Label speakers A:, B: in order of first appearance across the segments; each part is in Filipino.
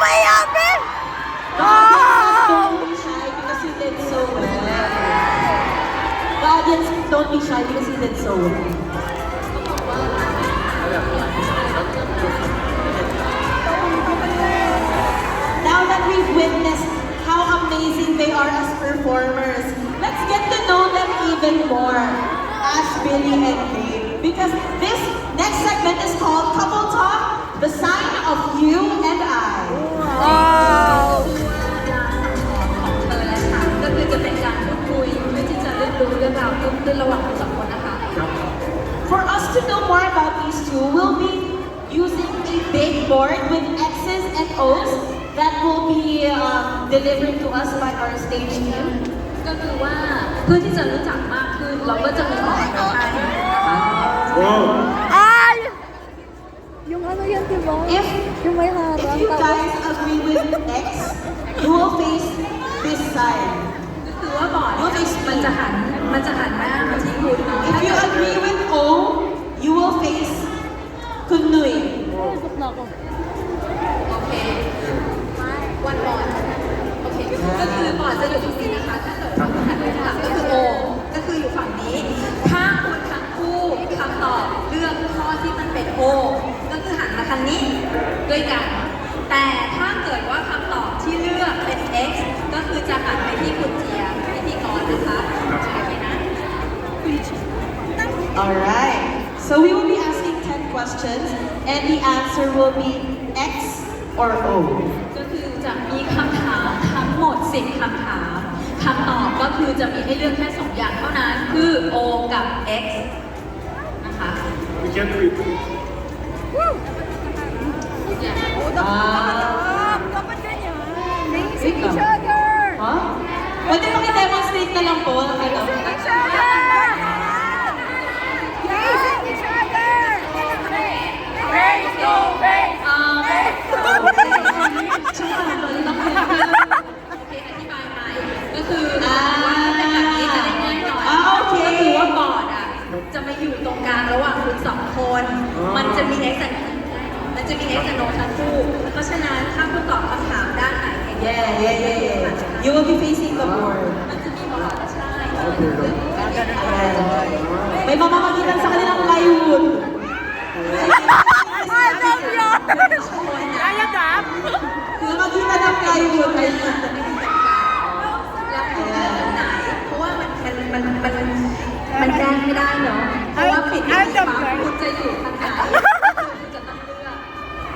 A: mayamin!
B: Don't be shy because you did so well. The audience, don't be shy because you did so well. Now that we've witnessed how amazing they are as performers, let's get to know them even more as Billy and Gabe. Because this next segment is called Couple Talk, the sign of you and I.
A: Wow!
C: ของเธอและฉันก็คือจะเป็นการพูดคุยเพื่อที่จะเรียนรู้เรื่องราวเพิ่มขึ้นระหว่างทั้งสองคนนะคะ
B: For us to know more about these two, we'll be using a big board with X's and O's that will be delivered to us by our stage team.
C: ก็คือว่าเพื่อที่จะรู้จักมากขึ้นเราก็จะมีของมาให้นะคะ
A: Ay! Yung ano yan, di ba?
B: If,
A: Yung may
B: if
A: harang.
B: you guys agree with X, you will face this side.
C: ก็คือว่าบอร์ดมันจะหันหน้ามาที่คุณเนาะ
B: If you agree with O, you will face Kun Nui.
A: Tapos na ako.
C: โอเควันบอร์ดโอเคก็คือบอร์ดจะอยู่ตรงนี้นะคะถ้าเกิดว่าคุณหันไปข้างหลังก็คือโอก็คืออยู่ฝั่งนี้ถ้าคุณทั้งคู่คำตอบเลือกข้อที่มันเป็นโอก็คือหันมาทางนี้ด้วยกัน แต่ถ้าเกิดว่าคำตอบที่เลือกเป็น X ก็คือจะหันไปที่คุณเจียพิธีกรนะคะโอเคนะ
B: Alright. So we will be asking 10 questions and the answer will be X or O.
C: ก็คือจะมีคำถามทั้งหมด10คำถามคำตอบก็คือจะมีให้เลือกแค่2อย่างเท่านั้นคือ O กับ X นะคะ
D: We can't read.
A: Dapat ganyan.
B: Wait
A: Facing each
B: lang.
A: other.
B: Huh? Pwede paki-demonstrate na lang po. Ano?
A: Facing each other. Facing each other. Face to face.
C: ชื่อมันต้องเป็นโอเคอธิบายใหม่ก็คือว่าเป็นแบบนี้จะได้ง่ายหน่อยก็คือว่าบอร์ดอ่ะจะมาอยู่ตรงกลางระหว่างคุณสองคนมันจะมี X มันจะมี X กับ No ทั้งคู่เพราะฉะนั้นถ้าคุณตอบคำถามด้านไหน
B: Yeah. You will be facing the board.
C: มันจะมีบอร์ดใช่
B: May mamamagitan sa kanilang plywood.
A: Alam yun. Kaya dap.
B: Mamamagitan ng plywood. Ay,
C: แล้วคุณเลือกอันไหนเพราะว่ามันแก้ไม่ได้เนาะเพราะว่าผิดที่ปั๊บคุณจะอยู่ทางไหนคุณจะต้องเลือก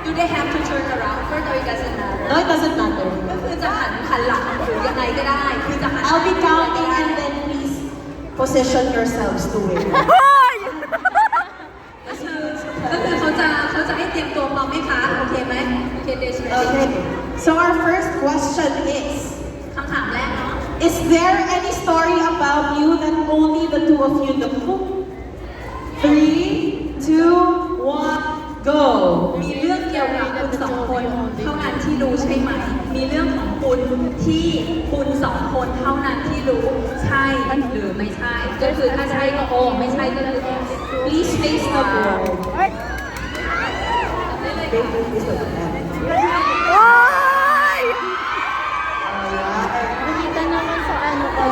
C: Do they have to turn around first or it doesn't matter
B: no, it doesn't matter.
C: ก็คือจะหันหลังหรือยังไงก็ได้คือจะหัน
B: I'll be counting and then please position yourselves to win.
A: Hoy!
C: ก็คือเขาจะให้เตรียมตัวพร้อมไหมคะโอเคไหมโอเคเดช
B: Okay. So our first question is,
C: คำถามแรกเนาะ
B: is there any story about you that only the two of you know? 3, 2, 1, go.
C: มีเรื่องเกี่ยวกับคุณสองคนเท่านั้นที่รู้ใช่ไหม มีเรื่องของคุณที่คุณสองคนเท่านั้นที่รู้ใช่หรือไม่ใช่ ก็คือถ้าใช่ก็โอไม่ใช่ก็คือ X
B: Please face the board.
A: Hoy! Nakita naman sa ano ko.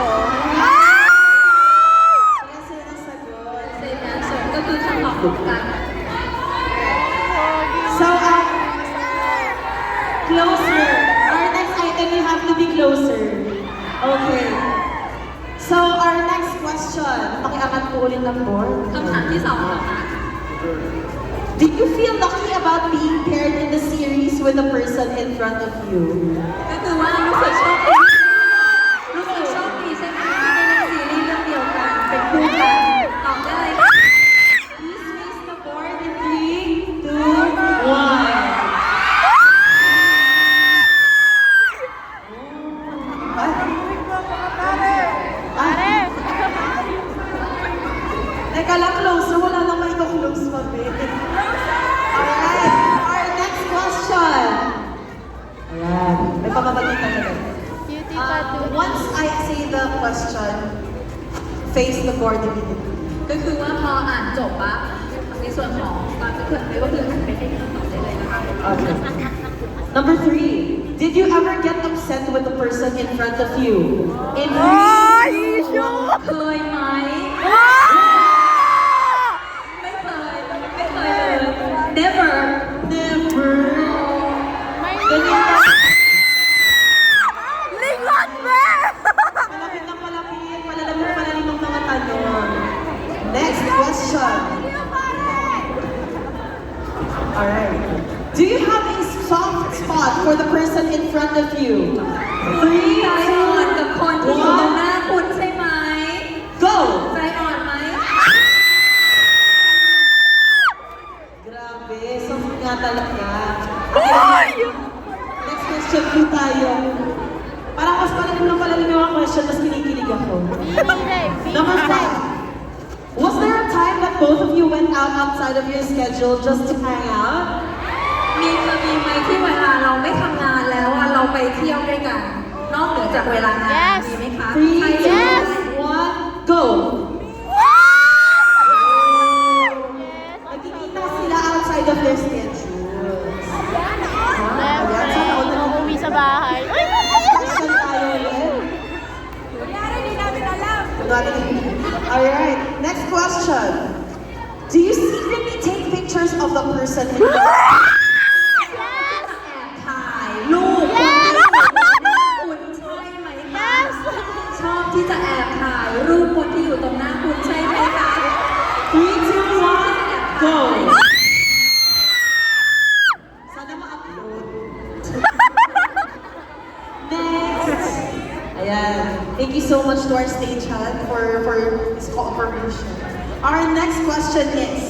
C: Same answer ก็คือคำตอบถูกกัน
B: So, closer. Our next item, you have to be closer. Okay. So, our next question. Pakiangat po ulit ng board.
C: คำถามที่สองนะคะ
B: Did you feel lucky about being paired in the series with the person in front of you?
C: ก็คือว่ารู้สึกโชคดีใช่ไหมที่ได้เล่นซีรีส์เรื่องเดียวกันเป็นคู่กันตอบได้เลยค่ะ
B: Please face the board in 3, 2, 1.
A: Pare!
B: Teka lang, closer. Wala nang maiko-close pa, babe. Alright, our next question. Ayan, may pamamagitan na rin.
A: Cutie tattoo.
B: Once I say the question, face the board immediately.
C: ก็คือว่าพออ่านจบปั๊บในส่วนของการเกิดไม่ก็คือหันไปให้คำตอบได้เลยนะคะ
B: Okay. Number 3, did you ever get upset with the person in front of you? In
A: Ay,
B: 3, 2,
A: issue!
B: 1.
C: เคยไหม ไม่เคย ไม่เคยเลย never
B: Never.
A: Lingon, be!
B: Malapit na malapit. Palalim ang mga tanong. Next question. Alright. Do you have a soft spot for the person in front of you?
C: ใจอ่อนกับคนที่อยู่ตรงหน้าคุณใช่ไหม
B: Go!
C: ใจอ่อนไหม
B: Grabe, soft nga talaga.
A: Ay!
B: Next question po tayo. Parang mas palalim yung mga question, mas kinikilig ako. Number 5. Was there a time that both of you went out outside of your schedule just to hang out?
C: มีไหมที่เวลาเราไม่ทำงานแล้วอะเราไปเที่ยวด้วยกัน นอกเหนือจากเวลางาน
A: Yes
C: มีไหมคะ
B: 3,
C: ใช่ไหม
B: 2, 1, go! Nagkikita sila outside of their schedules.
A: Siyempre, uuwi sa bahay.
B: Question tayo ulit. Alright, next question. Do you secretly take pictures of the person in front of you?
C: แอบถ่ายรูปคนที่อยู่ตรงหน้าคุณใช่ไหมคะ ชอบที่จะแอบถ่ายรูปคนที่อยู่ตรงหน้าคุณใช่ไหมคะ
B: 3, 2, 1, go! Sana ma-upload. Next! Ayan. Thank you so much to our stagehand for this confirmation. Our next question is,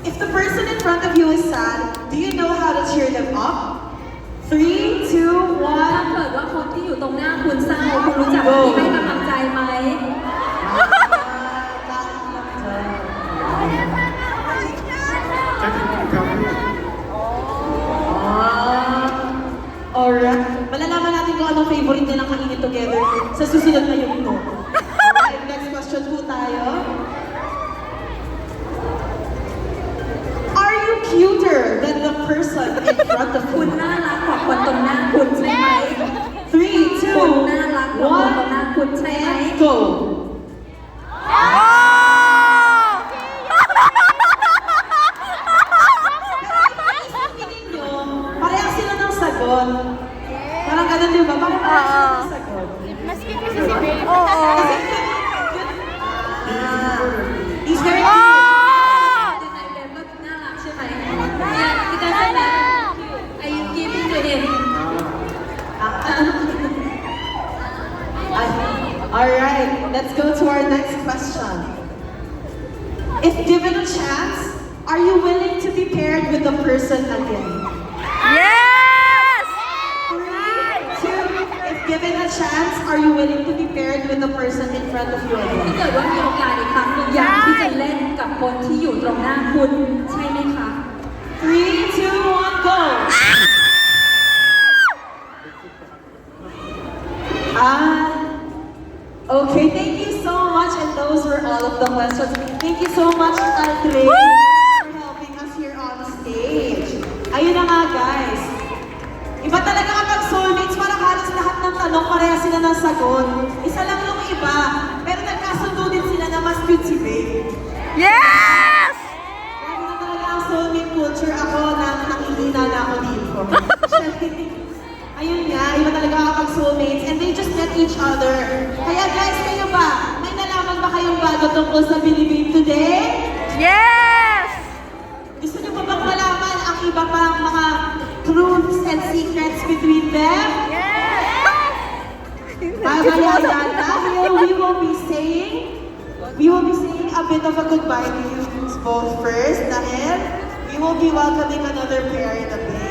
B: if the person in front of you is sad, do you know how to cheer them up? 3, 2,
C: ถ้า
B: 1.
C: เกิดว่าคนที่อยู่ตรงหน้าคุณเศร้าคุณรู้จักวิธีให้กำลังใจไหม
B: Alright. Malalaman natin kung anong favorite nilang kainin together sa susunod na yung ito. Alright, next question po tayo. Are you cuter than the person in front of
C: คุณ
B: you?
C: น่ารักกว่าคนตรงหน้าคุณใช่ไหม
B: 3,
C: คุณ
B: 2,
C: น่ารักกว่าคนตรงหน้าคุณใช่ไหม
B: 1, go! Feeling nyo, parehas sila ng sagot. Parang ganun, di ba? Parang parehas sila ng sagot.
A: Mas cute kasi si Babe. Oo.
B: He's very
A: Oh!
C: อยู่ในแบบก็น่ารักใช่ไหมเนี่ยที่การแสดงไอ้ยิ้มอยู่เนี่ย
B: Alright, let's go to our next question. If given a chance, are you willing to be paired with the person again?
A: Yes!
B: 3, 2, if given a chance, are you willing to be paired with the person in front of you
C: ถ้า
B: again?
C: เกิดว่ามีโอกาสอีกครั้งหนึ่งอยากที่จะเล่นกับคนที่อยู่ตรงหน้าคุณใช่ไหมคะ
B: 3, 2, 1, go! Okay, thank you so much, and those were all of the questions. Thank you so much, Andre, for helping us here on stage. Ayun na nga, guys. Iba talaga kapag soulmates, parang halos lahat ng tanong pareha sila ng sagot. Isa lang yung iba, pero nagkasundo din sila na mas cute si Babe.
A: Yes!
B: Grabe na talaga ang soulmate culture. Ako, nakihina na ako dito. Ayun nga, iba talaga kapag soulmates, and they just met each other. Kaya guys, kayo ba? May nalaman ba kayong bago tungkol sa Billy Babe today?
A: Yes!
B: Gusto niyo ba bang malaman ang iba pang mga truths and secrets between them?
A: Yes!
B: Mamaya yata, we will be saying a bit of a goodbye to you both first, dahil we will be welcoming another pair in a bit.